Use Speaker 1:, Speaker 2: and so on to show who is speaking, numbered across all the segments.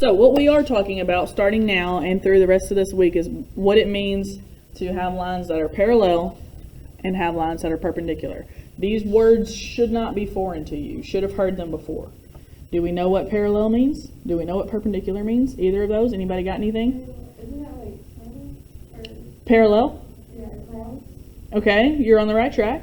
Speaker 1: So what we are talking about starting now and through the rest of this week is what it means to have lines that are parallel and have lines that are perpendicular. These words should not be foreign to you. You should have heard them before. Do we know what parallel means? Do we know what perpendicular means? Either of those? Anybody got anything?
Speaker 2: Isn't that like
Speaker 1: Parallel?
Speaker 2: yeah, cross?
Speaker 1: Okay, you're on the right track.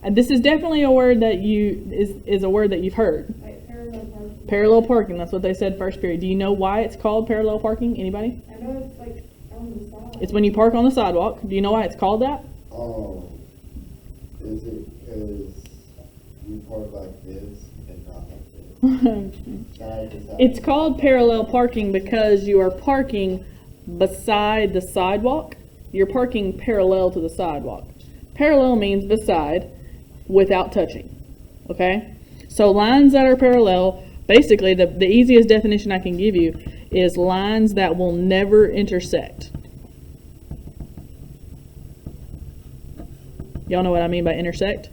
Speaker 1: And this is definitely a word that is a word that you've heard.
Speaker 2: Like parallel parking.
Speaker 1: Parallel parking, that's what they said first period. Do you know why it's called parallel parking? Anybody?
Speaker 2: I know it's like on the side.
Speaker 1: It's when you park on the sidewalk. Do you know why it's called that?
Speaker 3: Oh, is it because you park like this and not like this? Side to side.
Speaker 1: It's called parallel parking because you are parking beside the sidewalk. You're parking parallel to the sidewalk. Parallel means beside without touching. Okay? So lines that are parallel, basically the easiest definition I can give you is lines that will never intersect. Y'all know what I mean by intersect?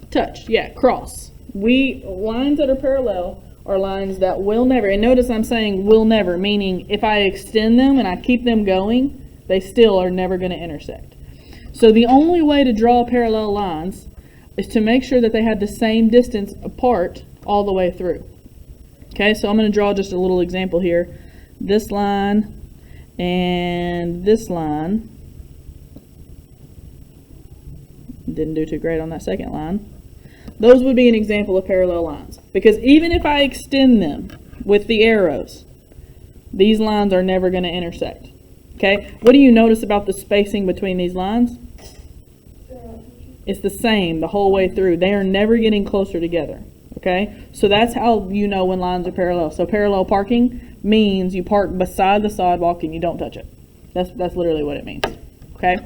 Speaker 1: Touch, yeah, cross. Lines that are parallel are lines that will never, and notice I'm saying will never, meaning if I extend them and I keep them going, they still are never going to intersect. So the only way to draw parallel lines is to make sure that they have the same distance apart all the way through. Okay, so I'm going to draw just a little example here. This line and this line. Didn't do too great on that second line. Those would be an example of parallel lines. Because even if I extend them with the arrows, these lines are never going to intersect. Okay, what do you notice about the spacing between these lines? It's the same the whole way through. They are never getting closer together. Okay, so that's how you know when lines are parallel. So parallel parking means you park beside the sidewalk and you don't touch it. That's literally what it means. Okay,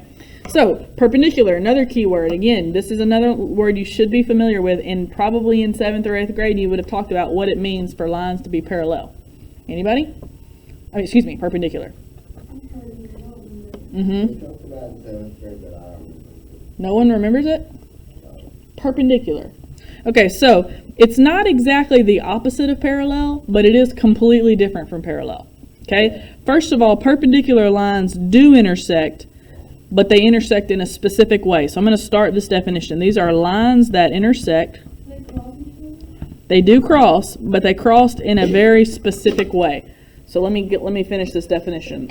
Speaker 1: so perpendicular, another key word. Again, this is another word you should be familiar with, and probably in 7th or 8th grade you would have talked about what it means for lines to be parallel. Anybody? Perpendicular.
Speaker 3: We talked about it in 7th grade, but I don't remember.
Speaker 1: No one remembers it? Perpendicular. Okay, so it's not exactly the opposite of parallel, but it is completely different from parallel. Okay? First of all, perpendicular lines do intersect, but they intersect in a specific way. So I'm going to start this definition. These are lines that intersect. They do cross, but they crossed in a very specific way. So let me finish this definition.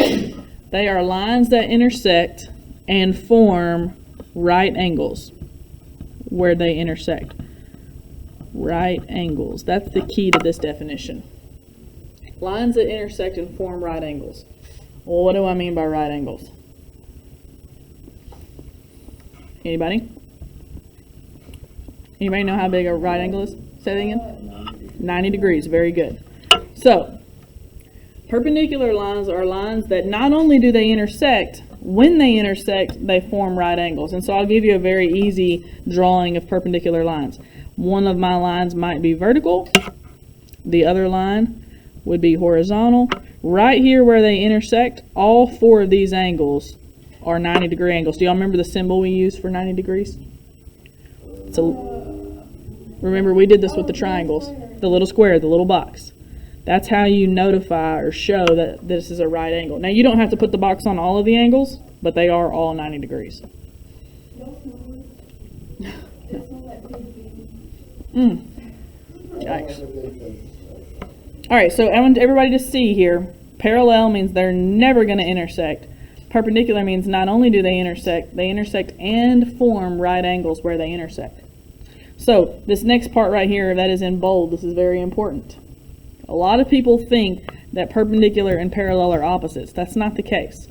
Speaker 1: They are lines that intersect and form right angles where they intersect. Right angles. That's the key to this definition. Lines that intersect and form right angles. Well, what do I mean by right angles? Anybody? Anybody know how big a right angle is? Say that again. 90 degrees. Very good. So, perpendicular lines are lines that not only do they intersect, when they intersect, they form right angles. And so I'll give you a very easy drawing of perpendicular lines. One of my lines might be vertical. The other line would be horizontal. Right here where they intersect, all 4 of these angles are 90-degree angles. Do y'all remember the symbol we use for 90 degrees? Remember, we did this with the triangles. The little square, the little box. That's how you notify or show that this is a right angle. Now, you don't have to put the box on all of the angles, but they are all 90 degrees. Yikes. All right, so I want everybody to see here, parallel means they're never going to intersect. Perpendicular means not only do they intersect and form right angles where they intersect. So this next part right here, that is in bold, this is very important. A lot of people think that perpendicular and parallel are opposites. That's not the case.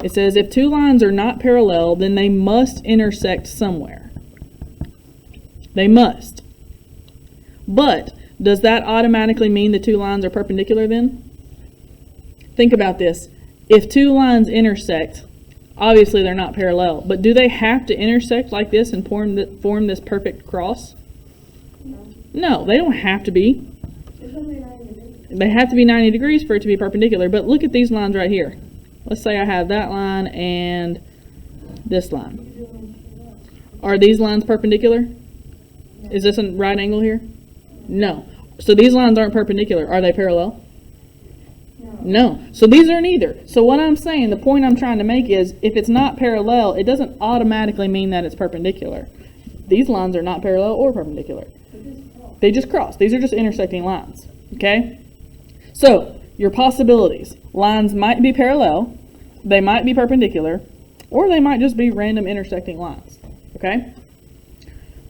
Speaker 1: It says if 2 lines are not parallel, then they must intersect somewhere. They must. But does that automatically mean the 2 lines are perpendicular then? Think about this. If 2 lines intersect, obviously they're not parallel, but do they have to intersect like this and form this perfect cross? No, they don't have to be. They have to be 90 degrees for it to be perpendicular, but look at these lines right here. Let's say I have that line and this line. Are these lines perpendicular? Is this a right angle here? No. So these lines aren't perpendicular. Are they parallel? No. So these are neither. So what I'm saying, the point I'm trying to make is, if it's not parallel, it doesn't automatically mean that it's perpendicular. These lines are not parallel or perpendicular. They just cross. These are just intersecting lines. Okay? So, your possibilities. Lines might be parallel, they might be perpendicular, or they might just be random intersecting lines. Okay?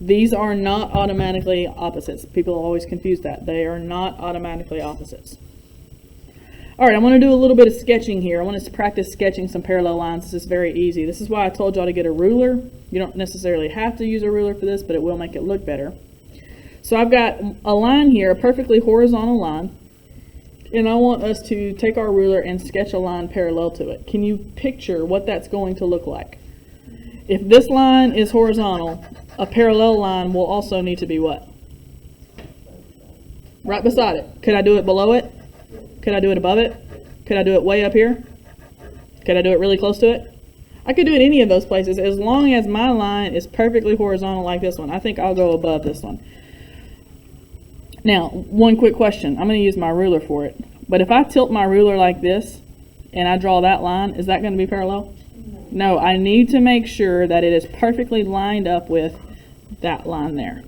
Speaker 1: These are not automatically opposites. People always confuse that. They are not automatically opposites. All right, I'm going to do a little bit of sketching here. I want us to practice sketching some parallel lines. This is very easy. This is why I told y'all to get a ruler. You don't necessarily have to use a ruler for this, but it will make it look better. So I've got a line here, a perfectly horizontal line, and I want us to take our ruler and sketch a line parallel to it. Can you picture what that's going to look like? If this line is horizontal, a parallel line will also need to be what? Right beside it. Could I do it below it? Could I do it above it? Could I do it way up here? Could I do it really close to it? I could do it any of those places as long as my line is perfectly horizontal like this one. I think I'll go above this one. Now, one quick question. I'm going to use my ruler for it. But if I tilt my ruler like this and I draw that line, is that going to be parallel? No, I need to make sure that it is perfectly lined up with that line there.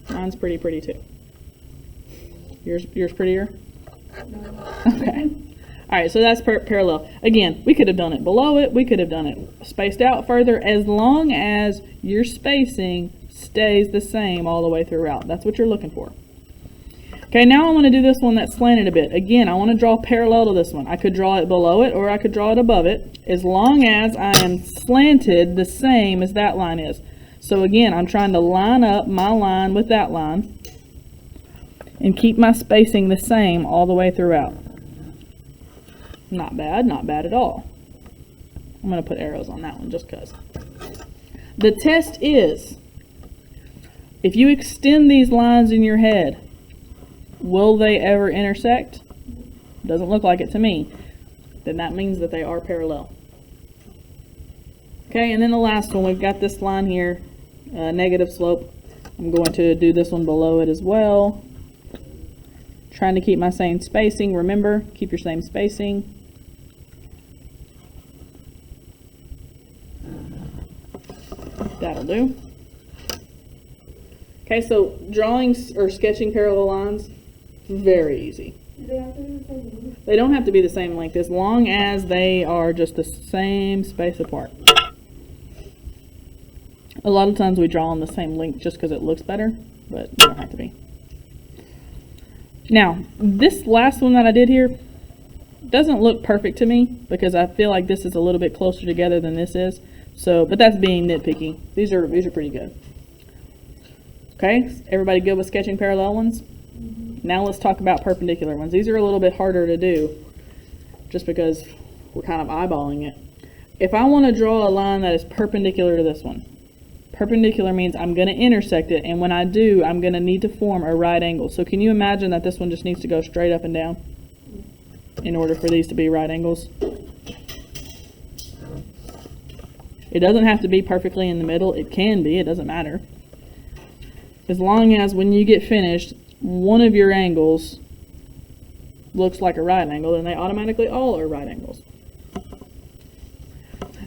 Speaker 1: Mine's pretty too. Yours prettier? Okay. All right, so that's parallel. Again, we could have done it below it. We could have done it spaced out further, as long as your spacing stays the same all the way throughout. That's what you're looking for. Okay, now I want to do this one that's slanted a bit. Again, I want to draw parallel to this one. I could draw it below it, or I could draw it above it, as long as I am slanted the same as that line is. So again, I'm trying to line up my line with that line and keep my spacing the same all the way throughout. Not bad, not bad at all. I'm going to put arrows on that one just because. The test is, if you extend these lines in your head, will they ever intersect? Doesn't look like it to me. Then that means that they are parallel. Okay, and then the last one, we've got this line here, negative slope. I'm going to do this one below it as well. Trying to keep my same spacing. Remember, keep your same spacing. That'll do. Okay, so drawing or sketching parallel lines, very easy.
Speaker 2: Do they have to be the same length?
Speaker 1: They don't have to be the same length, as long as they are just the same space apart. A lot of times we draw on the same length just because it looks better, but they don't have to be. Now, this last one that I did here doesn't look perfect to me because I feel like this is a little bit closer together than this is. So, but that's being nitpicky. These are pretty good. Okay, everybody good with sketching parallel ones? Now let's talk about perpendicular ones. These are a little bit harder to do just because we're kind of eyeballing it. If I want to draw a line that is perpendicular to this one, perpendicular means I'm going to intersect it, and when I do, I'm going to need to form a right angle. So can you imagine that this one just needs to go straight up and down in order for these to be right angles? It doesn't have to be perfectly in the middle. It can be. It doesn't matter. As long as when you get finished, one of your angles looks like a right angle, then they automatically all are right angles.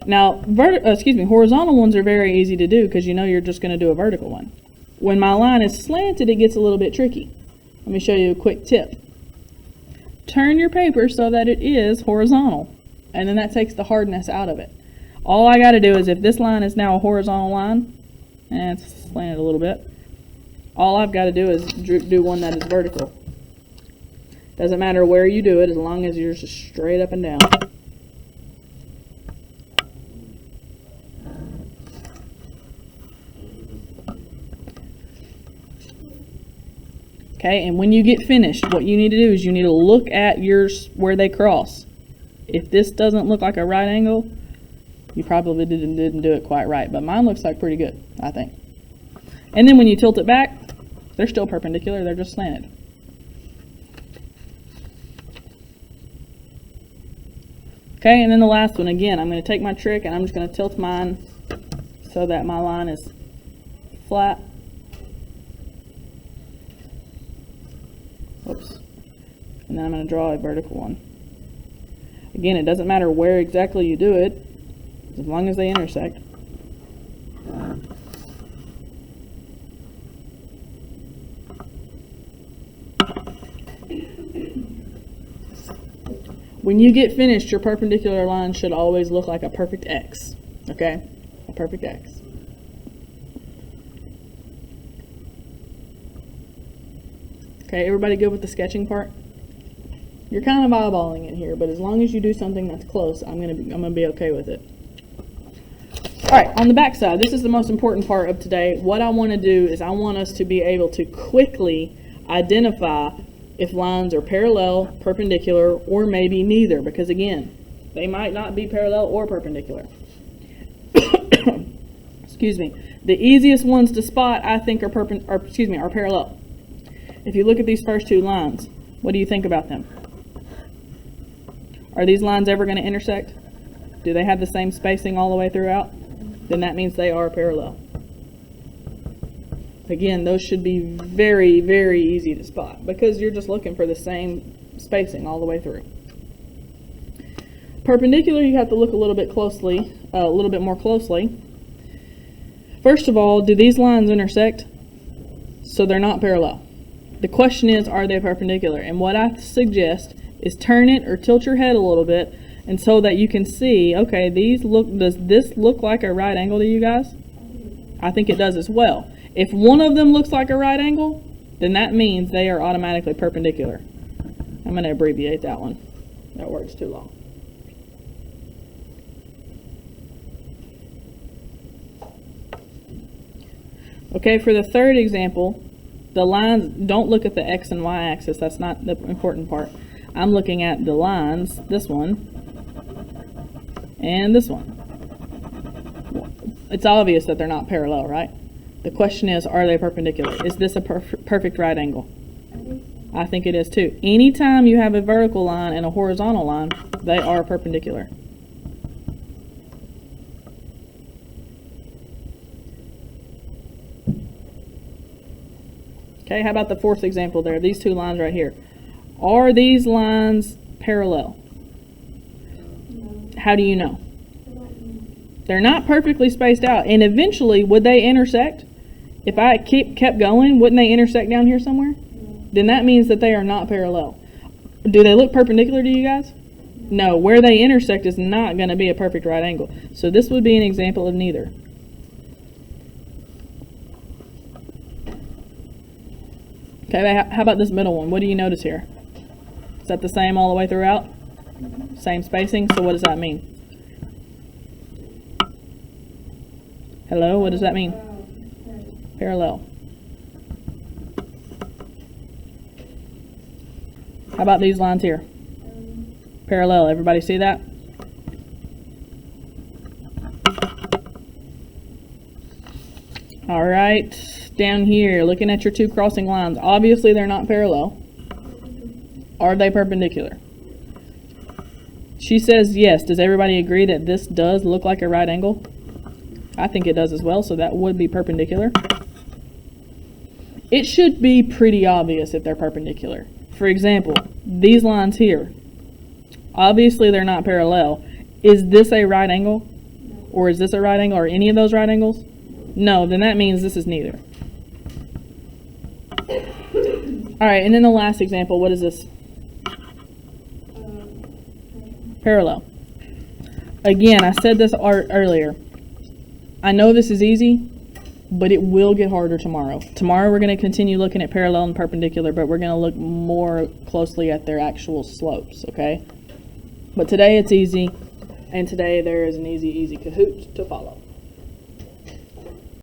Speaker 1: Now, horizontal ones are very easy to do because you know you're just going to do a vertical one. When my line is slanted, it gets a little bit tricky. Let me show you a quick tip. Turn your paper so that it is horizontal, and then that takes the hardness out of it. All I got to do is, if this line is now a horizontal line, and it's slanted a little bit, all I've got to do is do one that is vertical. Doesn't matter where you do it, as long as you're just straight up and down. Okay, and when you get finished, what you need to do is you need to look at yours where they cross. If this doesn't look like a right angle, you probably didn't do it quite right, but mine looks like pretty good, I think. And then when you tilt it back, they're still perpendicular, they're just slanted. Okay, and then the last one, again, I'm going to take my trick and I'm just going to tilt mine so that my line is flat. Oops. And then I'm going to draw a vertical one. Again, it doesn't matter where exactly you do it, as long as they intersect. When you get finished, your perpendicular line should always look like a perfect X, okay? A perfect X. Okay, everybody good with the sketching part? You're kind of eyeballing it here, but as long as you do something that's close, I'm gonna be okay with it. All right, on the back side, this is the most important part of today. What I want to do is I want us to be able to quickly identify if lines are parallel, perpendicular, or maybe neither, because again, they might not be parallel or perpendicular. Excuse me. The easiest ones to spot, I think, are parallel. If you look at these first two lines, what do you think about them? Are these lines ever going to intersect? Do they have the same spacing all the way throughout? Then that means they are parallel. Again, those should be very, very easy to spot because you're just looking for the same spacing all the way through. Perpendicular, you have to look a little bit more closely. First of all, do these lines intersect? So they're not parallel. The question is, are they perpendicular? And what I suggest is turn it or tilt your head a little bit, and so that you can see, okay, does this look like a right angle to you guys? I think it does as well. If one of them looks like a right angle, then that means they are automatically perpendicular. I'm going to abbreviate that one. That word's too long. Okay, for the third example, the lines, don't look at the X and Y axis. That's not the important part. I'm looking at the lines, this one, and this one. It's obvious that they're not parallel, right? The question is, are they perpendicular? Is this a perfect right angle? I think it is too. Anytime you have a vertical line and a horizontal line, they are perpendicular. Okay, how about the fourth example there? These two lines right here. Are these lines parallel?
Speaker 2: No.
Speaker 1: How do you know?
Speaker 2: They're not
Speaker 1: They're not perfectly spaced out. And eventually, would they intersect? If I kept going, wouldn't they intersect down here somewhere?
Speaker 2: No.
Speaker 1: Then that means that they are not parallel. Do they look perpendicular to you guys? No. Where they intersect is not going to be a perfect right angle. So this would be an example of neither. Okay, how about this middle one? What do you notice here? Is that the same all the way throughout? Same spacing? So what does that mean? Hello, what does that mean?
Speaker 2: Right.
Speaker 1: Parallel. How about these lines here? Parallel. Everybody see that? All right, down here, looking at your two crossing lines. Obviously, they're not parallel. Are they perpendicular? She says yes. Does everybody agree that this does look like a right angle? I think it does as well, so that would be perpendicular. It should be pretty obvious if they're perpendicular. For example, these lines here. Obviously, they're not parallel. Is this a right angle? Or is this a right angle? Or any of those right angles? No, then that means this is neither. All right, and then the last example, what is this? Parallel. Again, I said this earlier. I know this is easy, but it will get harder tomorrow. Tomorrow we're going to continue looking at parallel and perpendicular, but we're going to look more closely at their actual slopes, okay? But today it's easy, and today there is an easy Kahoot to follow.